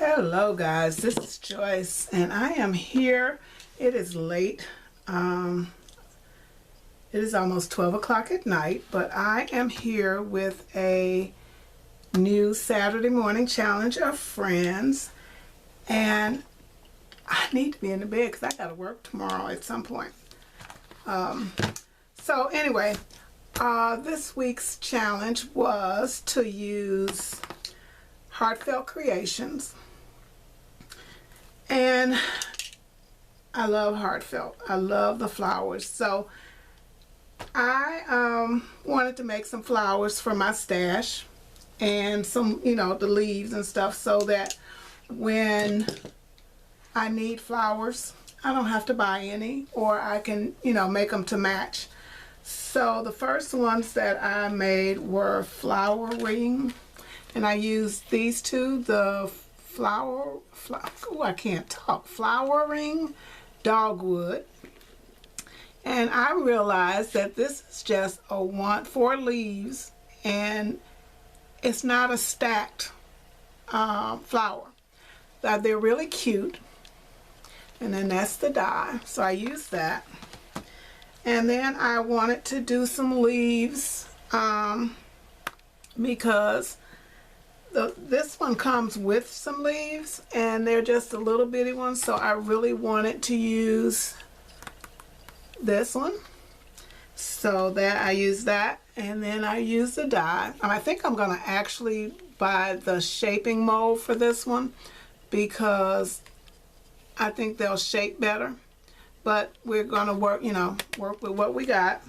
Hello guys, this is Joyce and I am here. It is late. It is almost 12 o'clock at night, but I am here with a new Saturday morning challenge of friends, and I need to be in the bed because I got to work tomorrow at some point. So anyway, this week's challenge was to use Heartfelt Creations. And I love Heartfelt. I love the flowers. So I wanted to make some flowers for my stash and some, the leaves and stuff, so that when I need flowers, I don't have to buy any, or I can, make them to match. So the first ones that I made were flowering, and I used these two, the flowering dogwood. And I realized that this is just a 4 leaves, and it's not a stacked flower. They're really cute. And then that's the dye, so I used that. And then I wanted to do some leaves because this one comes with some leaves, and they're just a little bitty ones, so I really wanted to use this one. So that I used that, and then I used the dye. And I think I'm going to actually buy the shaping mold for this one because I think they'll shape better. But we're going to work with what we got.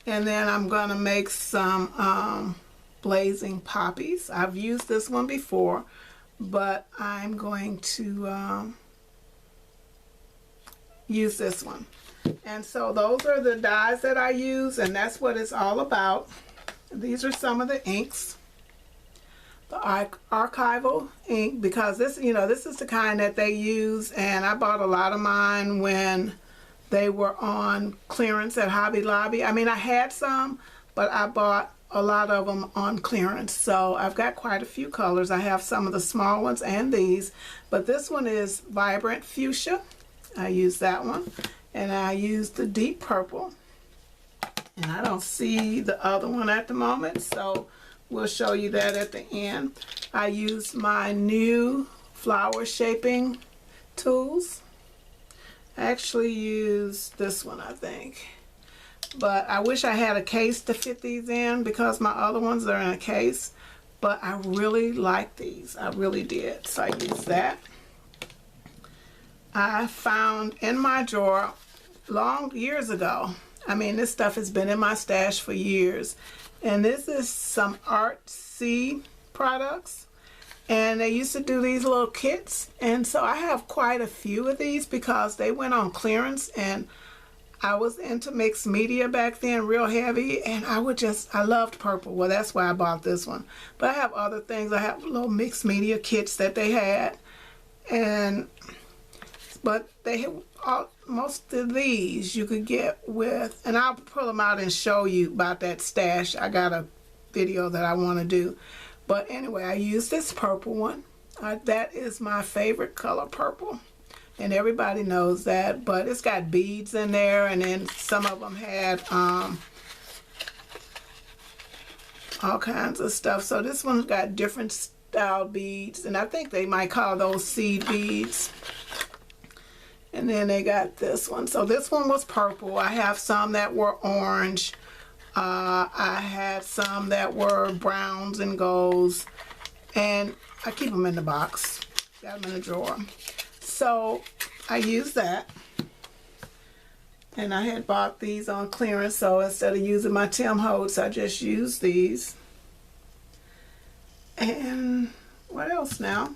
And then I'm going to make some blazing poppies. I've used this one before, but I'm going to use this one. And so those are the dyes that I use, and that's what it's all about. These are some of the inks. The archival ink, because this is the kind that they use, and I bought a lot of mine when they were on clearance at Hobby Lobby. I mean, I had some, but I bought a lot of them on clearance. So I've got quite a few colors. I have some of the small ones and these, but this one is vibrant fuchsia. I use that one, and I use the deep purple, and I don't see the other one at the moment, so we'll show you that at the end. I use my new flower shaping tools. I actually use this one, I think. But I wish I had a case to fit these in because my other ones are in a case. But I really like these. I really did. So I use that. I found in my drawer years ago. I mean, this stuff has been in my stash for years. And this is some Artsy products, and they used to do these little kits, and so I have quite a few of these because they went on clearance, and I was into mixed media back then, real heavy, and I loved purple. Well, that's why I bought this one. But I have other things. I have little mixed media kits that they had, but they had most of these you could get with, and I'll pull them out and show you about that stash. I got a video that I want to do. But anyway, I use this purple one. That is my favorite color, purple. And everybody knows that, but it's got beads in there, and then some of them had all kinds of stuff. So this one's got different style beads, and I think they might call those seed beads. And then they got this one. So this one was purple. I have some that were orange. I had some that were browns and golds. And I keep them in the box. Got them in the drawer. So I used that. And I had bought these on clearance. So instead of using my Tim Holtz, I just used these. And what else now?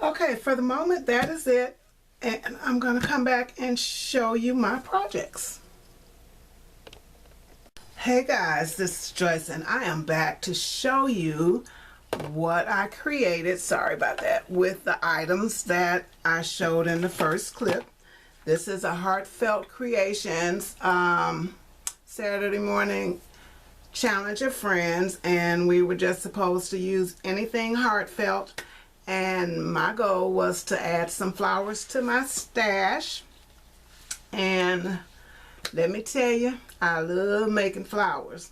Okay, for the moment, that is it, and I'm going to come back and show you my projects. Hey guys, this is Joyce, and I am back to show you what I created, sorry about that, with the items that I showed in the first clip. This is a Heartfelt Creations Saturday morning challenge of friends, and we were just supposed to use anything heartfelt, and my goal was to add some flowers to my stash. And let me tell you, I love making flowers.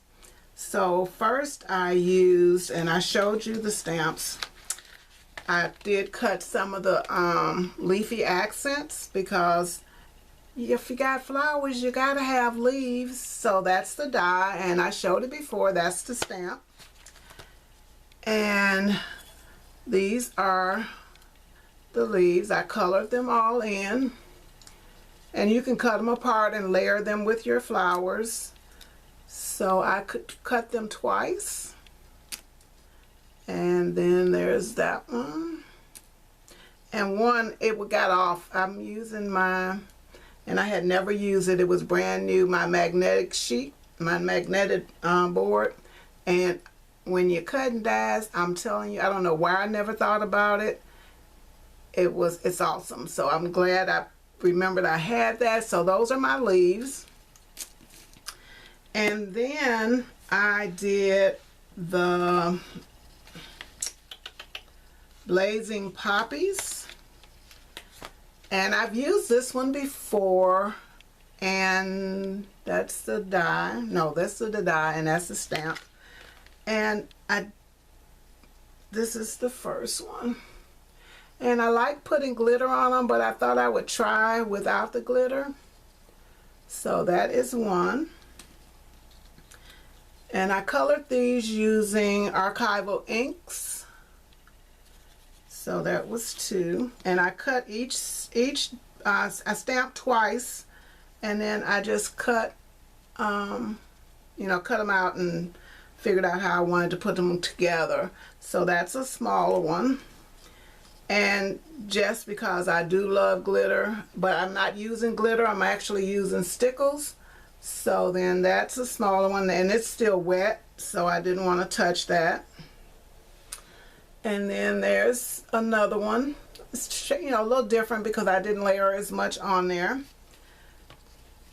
So first I used, and I showed you the stamps, I did cut some of the leafy accents, because if you got flowers, you gotta have leaves. So that's the die, and I showed it before. That's the stamp. And these are the leaves. I colored them all in, and you can cut them apart and layer them with your flowers. So I could cut them twice, and then there's that one, and one it got off. I'm using my, and I had never used it, it was brand new, my magnetic sheet, my magnetic board. And when you're cutting dies, I'm telling you, I don't know why I never thought about it. It's awesome. So I'm glad I remembered I had that. So those are my leaves. And then I did the blazing poppies, and I've used this one before, and that's the die. No, that's the die, and that's the stamp. And this is the first one, and I like putting glitter on them, but I thought I would try without the glitter. So that is one. And I colored these using archival inks. So that was two. And I cut I stamped twice, and then I just cut, cut them out and figured out how I wanted to put them together. So that's a smaller one. And just because I do love glitter, but I'm not using glitter, I'm actually using stickles. So then that's a smaller one, and it's still wet, so I didn't want to touch that. And then there's another one. It's, a little different because I didn't layer as much on there.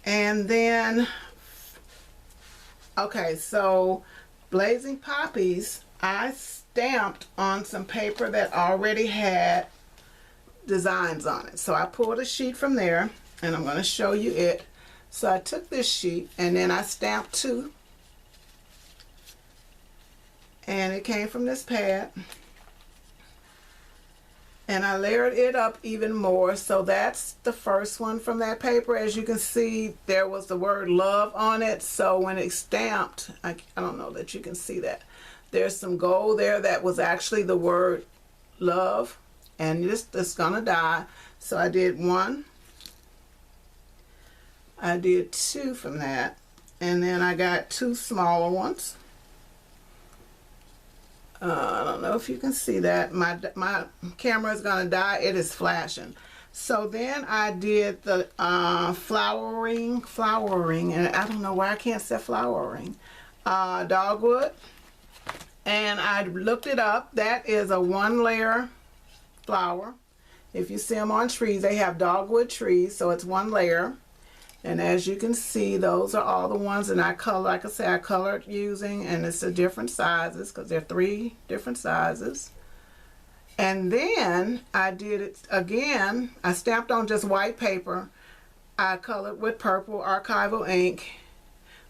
And then, okay, so blazing poppies, I stamped on some paper that already had designs on it. So I pulled a sheet from there, and I'm going to show you it. So I took this sheet, and then I stamped two, and it came from this pad, and I layered it up even more. So that's the first one from that paper. As you can see, there was the word love on it. So when it's stamped, I don't know that you can see that, there's some gold there that was actually the word love, and this is gonna die. So I did one, I did two from that, and then I got two smaller ones. I don't know if you can see that. My camera is gonna die. It is flashing. So then I did the flowering, and I don't know why I can't say flowering, dogwood. And I looked it up. That is a one layer flower. If you see them on trees, they have dogwood trees, so it's one layer. And as you can see, those are all the ones, and I color, like I said, I colored using, and it's the different sizes because there are 3 different sizes. And then I did it again. I stamped on just white paper. I colored with purple archival ink.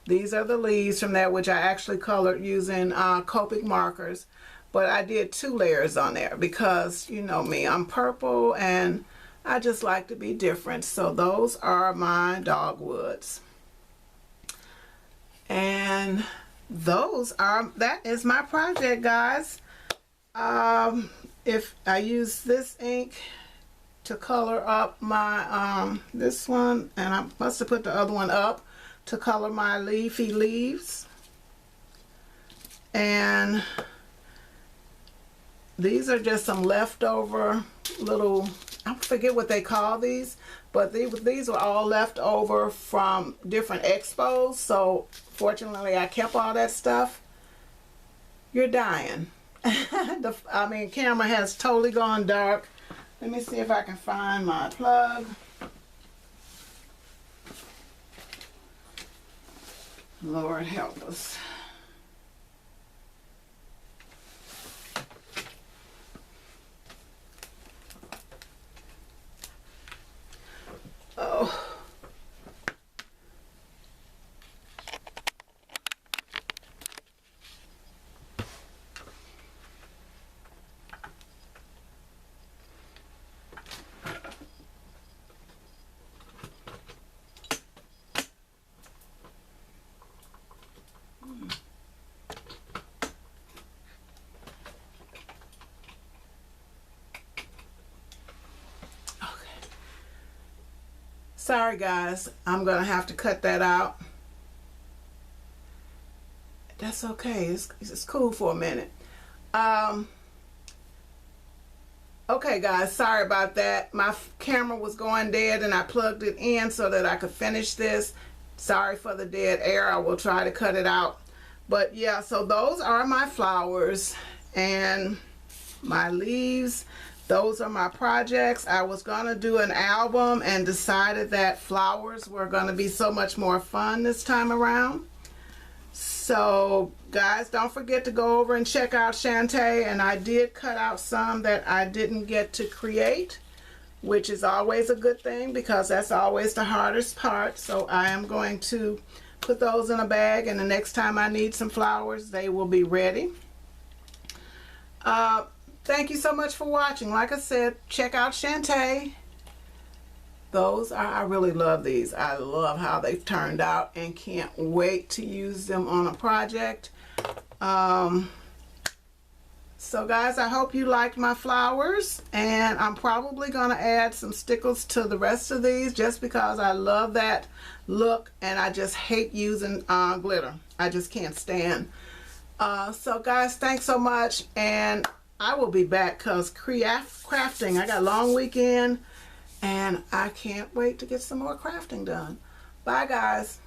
These are the leaves from that, which I actually colored using Copic markers. But I did 2 layers on there because, you know me, I'm purple and I just like to be different. So those are my dogwoods. And that is my project, guys. If I use this ink to color up my, this one, and I must have put the other one up to color my leafy leaves. And these are just some leftover little, I forget what they call these, but these were all left over from different expos. So fortunately I kept all that stuff. You're dying. Camera has totally gone dark. Let me see if I can find my plug. Lord help us. Sorry guys, I'm gonna have to cut that out. That's okay, it's cool for a minute. Okay guys, sorry about that. My camera was going dead and I plugged it in so that I could finish this. Sorry for the dead air, I will try to cut it out. But yeah, so those are my flowers and my leaves. Those are my projects. I was gonna do an album and decided that flowers were gonna be so much more fun this time around. So guys, don't forget to go over and check out Shanta, and I did cut out some that I didn't get to create, which is always a good thing because that's always the hardest part. So I am going to put those in a bag, and the next time I need some flowers, they will be ready. Thank you so much for watching. Like I said, check out Shanta. Those are, I really love these. I love how they've turned out and can't wait to use them on a project. So guys, I hope you liked my flowers, and I'm probably going to add some stickles to the rest of these just because I love that look, and I just hate using glitter. I just can't stand. So guys, thanks so much, and I will be back because crafting, I got a long weekend and I can't wait to get some more crafting done. Bye guys.